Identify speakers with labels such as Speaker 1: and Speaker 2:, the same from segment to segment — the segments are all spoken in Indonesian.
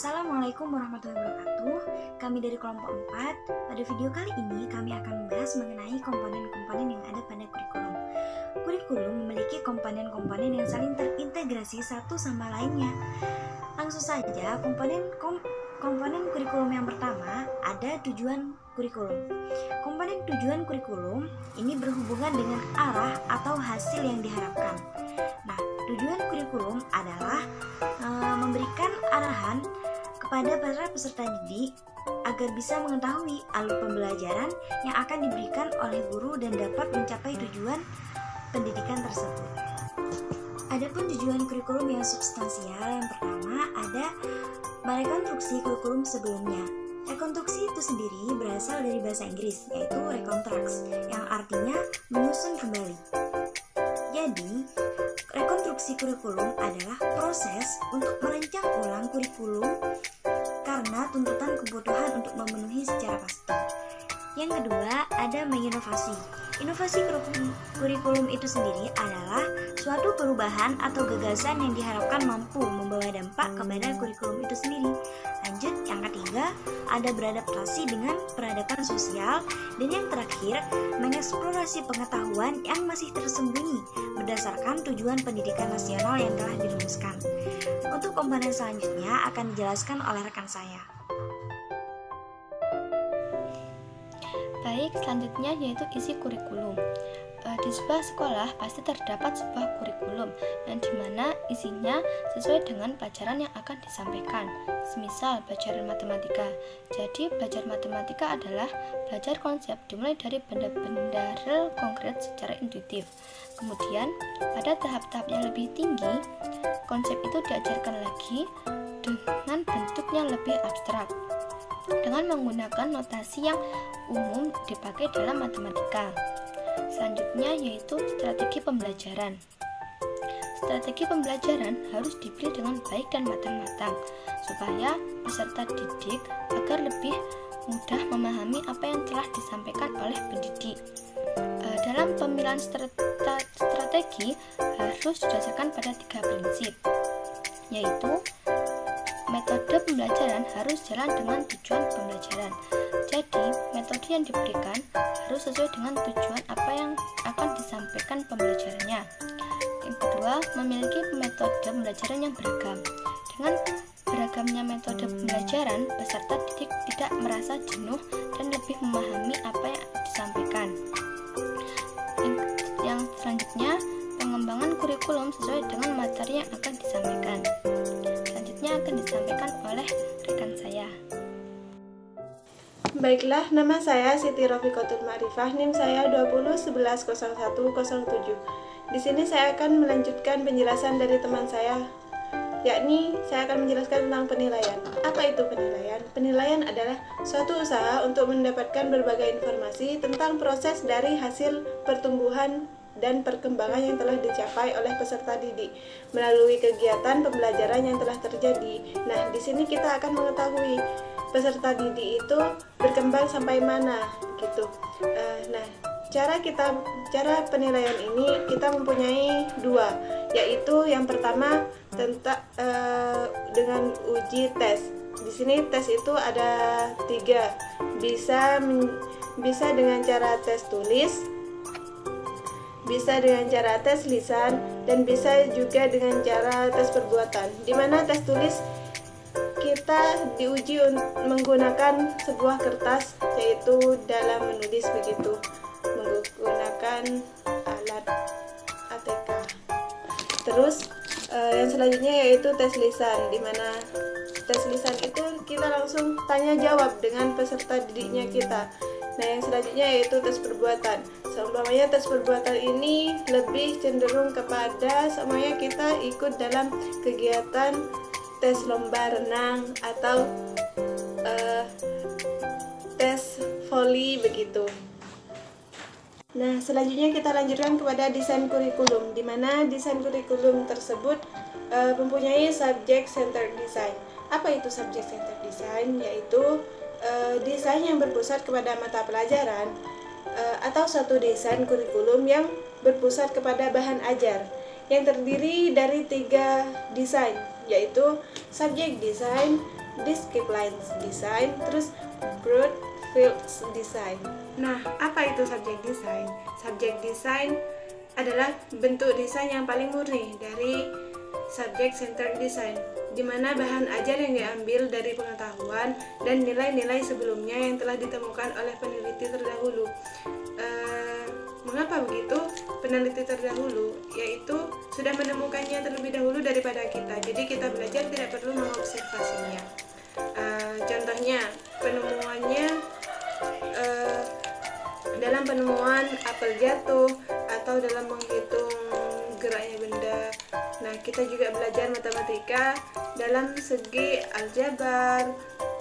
Speaker 1: Assalamualaikum warahmatullahi wabarakatuh. Kami dari kelompok 4. Pada video kali ini kami akan membahas mengenai komponen-komponen yang ada pada kurikulum. Kurikulum memiliki komponen-komponen yang saling terintegrasi satu sama lainnya. Langsung saja, komponen kurikulum yang pertama ada tujuan kurikulum. Komponen tujuan kurikulum ini berhubungan dengan arah atau hasil yang diharapkan. Nah, tujuan kurikulum adalah memberikan arahan kepada para peserta didik agar bisa mengetahui alur pembelajaran yang akan diberikan oleh guru dan dapat mencapai tujuan pendidikan tersebut. Adapun tujuan kurikulum yang substansial, yang pertama ada merekonstruksi kurikulum sebelumnya. Rekonstruksi itu sendiri berasal dari bahasa Inggris, yaitu reconstruct, yang artinya menyusun kembali. Jadi, rekonstruksi kurikulum adalah proses untuk merancang ulang kurikulum karena tuntutan kebutuhan untuk memenuhi secara pasti. Yang kedua, ada menginovasi. Inovasi kurikulum itu sendiri adalah suatu perubahan atau gagasan yang diharapkan mampu membawa dampak kepada kurikulum itu sendiri. Lanjut, yang ketiga, ada beradaptasi dengan peradaban sosial. Dan yang terakhir, mengeksplorasi pengetahuan yang masih tersembunyi berdasarkan tujuan pendidikan nasional yang telah dirumuskan. Untuk komponen selanjutnya akan dijelaskan oleh rekan saya.
Speaker 2: Baik, selanjutnya yaitu isi kurikulum. Di sebuah sekolah pasti terdapat sebuah kurikulum yang dimana isinya sesuai dengan pelajaran yang akan disampaikan. Semisal pelajaran matematika. Jadi belajar matematika adalah belajar konsep dimulai dari benda-benda real konkret secara intuitif. Kemudian pada tahap-tahap yang lebih tinggi, konsep itu diajarkan lagi dengan bentuk yang lebih abstrak, dengan menggunakan notasi yang umum dipakai dalam matematika. Selanjutnya yaitu strategi pembelajaran. Strategi pembelajaran harus dipilih dengan baik dan matang-matang supaya peserta didik agar lebih mudah memahami apa yang telah disampaikan oleh pendidik. Dalam pemilihan strategi harus didasarkan pada 3 prinsip, yaitu metode pembelajaran harus jalan dengan tujuan pembelajaran. Jadi, metode yang diberikan harus sesuai dengan tujuan apa yang akan disampaikan pembelajarannya. Yang kedua, memiliki metode pembelajaran yang beragam. Dengan beragamnya metode pembelajaran, peserta didik tidak merasa jenuh dan lebih memahami apa yang disampaikan. Yang selanjutnya, pengembangan kurikulum sesuai dengan materi yang akan disampaikan. Selanjutnya akan disampaikan oleh rekan saya.
Speaker 3: Baiklah, nama saya Siti Rofiqatul Ma'rifah, NIM saya 20110107. Di sini saya akan melanjutkan penjelasan dari teman saya, yakni saya akan menjelaskan tentang penilaian. Apa itu penilaian? Penilaian adalah suatu usaha untuk mendapatkan berbagai informasi tentang proses dari hasil pertumbuhan dan perkembangan yang telah dicapai oleh peserta didik melalui kegiatan pembelajaran yang telah terjadi. Nah, di sini kita akan mengetahui peserta didik itu berkembang sampai mana, gitu. Nah, cara penilaian ini kita mempunyai 2, yaitu yang pertama tentang dengan uji tes. Di sini tes itu ada 3, bisa dengan cara tes tulis, bisa dengan cara tes lisan, dan bisa juga dengan cara tes perbuatan. Di mana tes tulis kita diuji menggunakan sebuah kertas, yaitu dalam menulis begitu, menggunakan alat ATK. Terus yang selanjutnya yaitu tes lisan, di mana tes lisan itu kita langsung tanya jawab dengan peserta didiknya kita. Nah, yang selanjutnya yaitu tes perbuatan. Seumpamanya tes perbuatan ini lebih cenderung kepada semuanya kita ikut dalam kegiatan tes lomba renang atau tes voli begitu. Nah, selanjutnya kita lanjutkan kepada desain kurikulum, di mana desain kurikulum tersebut mempunyai subject centered design. Apa itu subject centered design? Yaitu desain yang berpusat kepada mata pelajaran atau satu desain kurikulum yang berpusat kepada bahan ajar yang terdiri dari 3 desain, yaitu subject design, Discrete Lines Design, terus Broad Fields Design. Nah, apa itu subject design? Subject design adalah bentuk desain yang paling murni dari subject centered design, di mana bahan ajar yang diambil dari pengetahuan dan nilai-nilai sebelumnya yang telah ditemukan oleh peneliti terdahulu. Mengapa begitu? Peneliti terdahulu yaitu sudah menemukannya terlebih dahulu daripada kita, jadi kita belajar tidak perlu mengobservasinya. Contohnya penemuannya dalam penemuan apel jatuh atau dalam menghitung geraknya benda. Nah, kita juga belajar matematika dalam segi aljabar,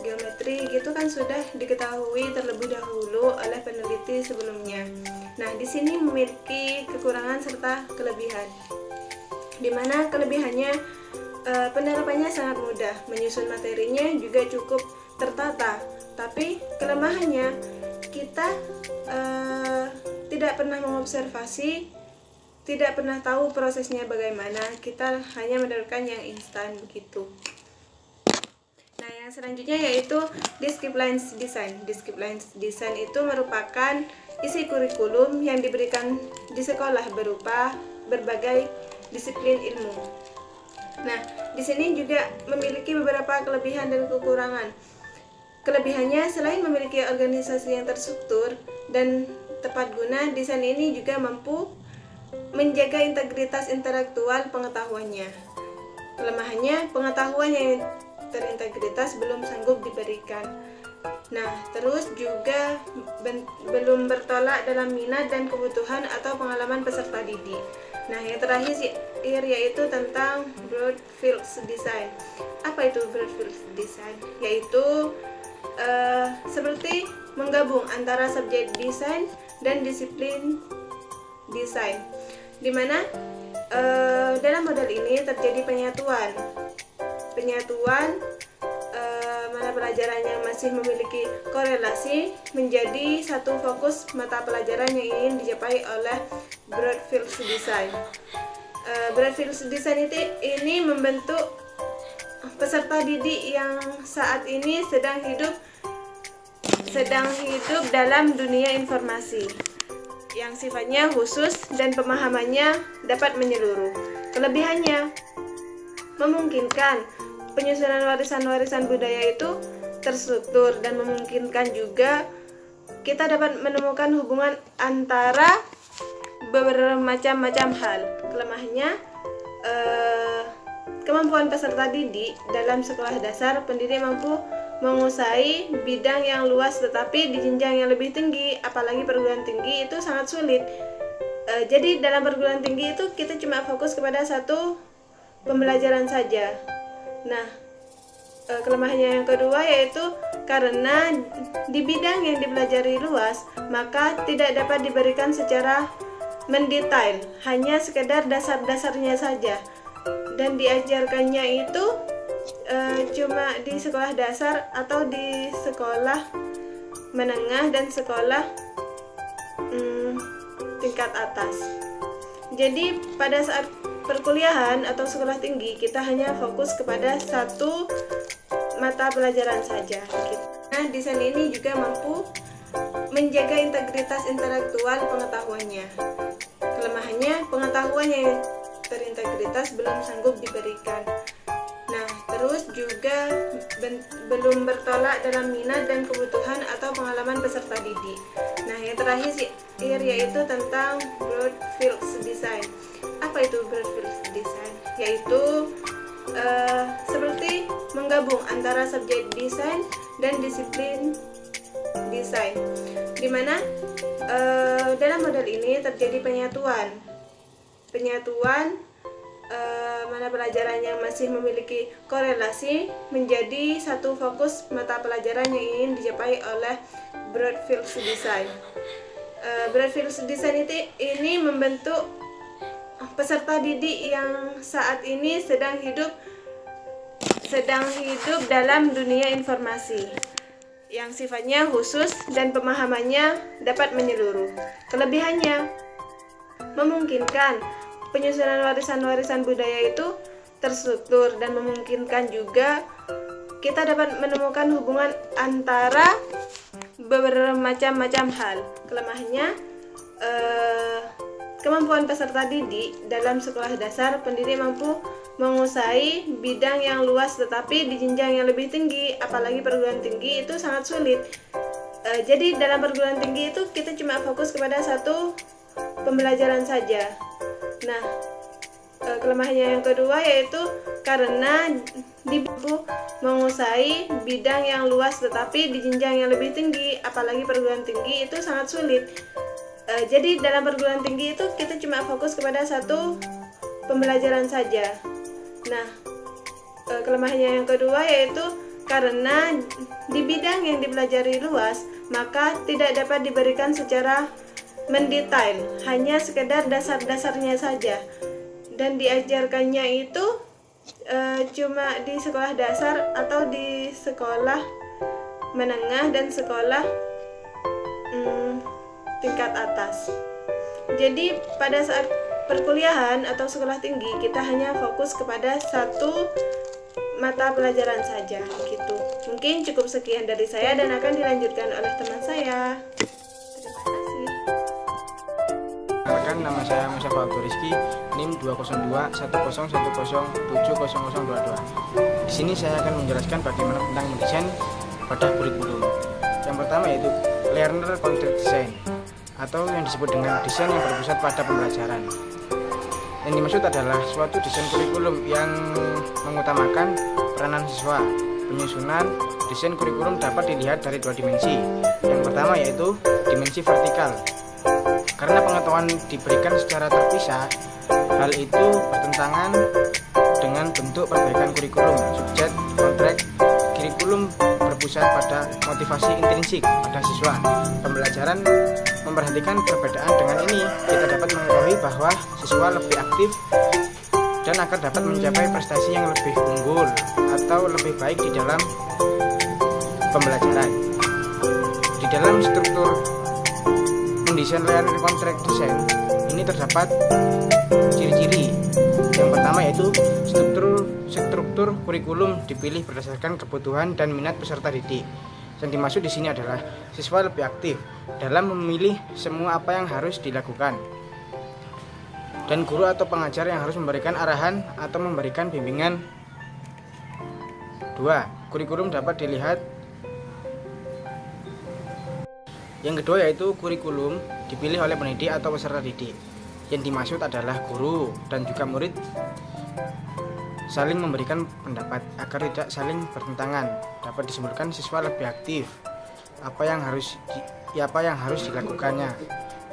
Speaker 3: geometri, gitu kan sudah diketahui terlebih dahulu oleh peneliti sebelumnya. Nah, di sini memiliki kekurangan serta kelebihan. Di mana kelebihannya penerapannya sangat mudah, menyusun materinya juga cukup tertata. Tapi kelemahannya kita tidak pernah mengobservasi, tidak pernah tahu prosesnya bagaimana, kita hanya menerapkan yang instan begitu. Nah, yang selanjutnya yaitu Discrete Lines Design. Discrete Lines Design itu merupakan isi kurikulum yang diberikan di sekolah berupa berbagai disiplin ilmu. Nah, di sini juga memiliki beberapa kelebihan dan kekurangan. Kelebihannya, selain memiliki organisasi yang terstruktur dan tepat guna, desain ini juga mampu menjaga integritas intelektual pengetahuannya. Kelemahannya, pengetahuan yang terintegritas belum sanggup diberikan. Nah, terus juga belum bertolak dalam minat dan kebutuhan atau pengalaman peserta didik. Nah, yang terakhir yaitu tentang Broad Fields Design. Apa itu Broad Fields Design? Yaitu seperti menggabung antara subjek desain dan disiplin desain, di mana dalam model ini terjadi penyatuan mana pelajaran yang masih memiliki korelasi menjadi satu fokus mata pelajaran yang ingin dicapai oleh Broad Fields Design. Broad Fields Design ini membentuk peserta didik yang saat ini sedang hidup dalam dunia informasi yang sifatnya khusus dan pemahamannya dapat menyeluruh. Kelebihannya, memungkinkan penyusunan warisan-warisan budaya itu terstruktur dan memungkinkan juga kita dapat menemukan hubungan antara beberapa macam hal. Kelemahannya, kemampuan peserta didik dalam sekolah dasar, pendidik mampu menguasai bidang yang luas, tetapi di jenjang yang lebih tinggi, apalagi perguruan tinggi, itu sangat sulit. Jadi dalam perguruan tinggi itu kita cuma fokus kepada satu pembelajaran saja. Nah, kelemahannya yang kedua yaitu karena di bidang yang dipelajari luas, maka tidak dapat diberikan secara mendetail, hanya sekedar dasar-dasarnya saja, dan diajarkannya itu cuma di sekolah dasar atau di sekolah menengah dan sekolah tingkat atas. Jadi pada saat perkuliahan atau sekolah tinggi kita hanya fokus kepada satu mata pelajaran saja. Nah, desain ini juga mampu menjaga integritas intelektual pengetahuannya. Kelemahannya, pengetahuan yang terintegritas belum sanggup diberikan. Nah, terus juga belum bertolak dalam minat dan kebutuhan atau pengalaman peserta didik. Nah, yang terakhir yaitu tentang Broad Fields Design. Apa itu Broad Fields Design? Yaitu seperti menggabung antara subjek desain dan disiplin desain, di mana dalam model ini terjadi penyatuan mana pelajaran yang masih memiliki korelasi menjadi satu fokus mata pelajaran yang ingin dicapai oleh Broad Fields Design. Broad Fields Design ini membentuk peserta didik yang saat ini sedang hidup dalam dunia informasi yang sifatnya khusus dan pemahamannya dapat menyeluruh. Kelebihannya, memungkinkan penyusunan warisan-warisan budaya itu terstruktur dan memungkinkan juga kita dapat menemukan hubungan antara bermacam-macam hal. Kelemahannya, kemampuan peserta didik dalam sekolah dasar, pendidik mampu menguasai bidang yang luas, tetapi di jenjang yang lebih tinggi, apalagi perguruan tinggi, itu sangat sulit. Jadi dalam perguruan tinggi itu kita cuma fokus kepada satu pembelajaran saja. Nah, kelemahannya yang kedua yaitu karena mampu menguasai bidang yang luas, tetapi di jenjang yang lebih tinggi, apalagi perguruan tinggi, itu sangat sulit. Jadi dalam perguruan tinggi itu kita cuma fokus kepada satu pembelajaran saja. Nah, kelemahannya yang kedua yaitu karena di bidang yang dipelajari luas, maka tidak dapat diberikan secara mendetail, hanya sekedar dasar-dasarnya saja. Dan diajarkannya itu cuma di sekolah dasar atau di sekolah menengah dan sekolah tingkat atas. Jadi pada saat perkuliahan atau sekolah tinggi, kita hanya fokus kepada satu mata pelajaran saja gitu. Mungkin cukup sekian dari saya dan akan dilanjutkan oleh teman saya. Terima kasih.
Speaker 4: Perkenalkan, nama saya Mustafa Abdul Rizky, NIM 2021010700022. Di sini saya akan menjelaskan bagaimana tentang mendesain pada kurikulum. Yang pertama yaitu learner content design, atau yang disebut dengan desain yang berpusat pada pembelajaran. Yang dimaksud adalah suatu desain kurikulum yang mengutamakan peranan siswa. Penyusunan desain kurikulum dapat dilihat dari dua dimensi. Yang pertama yaitu dimensi vertikal. Karena pengetahuan diberikan secara terpisah, hal itu bertentangan dengan bentuk perbaikan kurikulum. Subjek kontrak kurikulum berpusat pada motivasi intrinsik pada siswa. Pembelajaran memperhatikan perbedaan. Dengan ini kita dapat mengetahui bahwa siswa lebih aktif dan akan dapat mencapai prestasi yang lebih unggul atau lebih baik di dalam pembelajaran. Di dalam struktur mendesain learner contract design ini terdapat ciri-ciri. Yang pertama yaitu struktur kurikulum dipilih berdasarkan kebutuhan dan minat peserta didik. Yang dimaksud di sini adalah siswa lebih aktif dalam memilih semua apa yang harus dilakukan, dan guru atau pengajar yang harus memberikan arahan atau memberikan bimbingan. 2. Kurikulum dapat dilihat. Yang kedua yaitu kurikulum dipilih oleh pendidik atau peserta didik. Yang dimaksud adalah guru dan juga murid saling memberikan pendapat agar tidak saling bertentangan. Dapat disimpulkan siswa lebih aktif apa yang harus dilakukannya.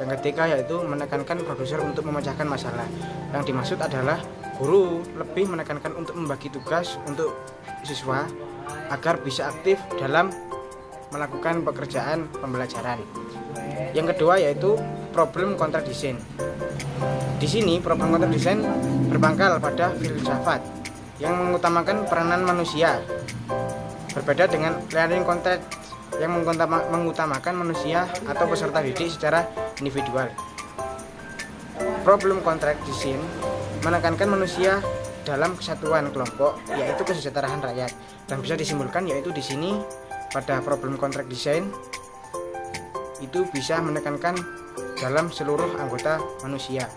Speaker 4: Yang ketiga yaitu menekankan produser untuk memecahkan masalah. Yang dimaksud adalah guru lebih menekankan untuk membagi tugas untuk siswa agar bisa aktif dalam melakukan pekerjaan pembelajaran. Yang kedua yaitu problem kontrak desain. Di sini problem kontrak desain berpangkal pada filsafat yang mengutamakan peranan manusia. Berbeda dengan learning content yang mengutamakan manusia atau peserta didik secara individual. Problem contract design menekankan manusia dalam kesatuan kelompok, yaitu kesejahteraan rakyat, dan bisa disimpulkan yaitu di sini pada problem contract design itu bisa menekankan dalam seluruh anggota manusia.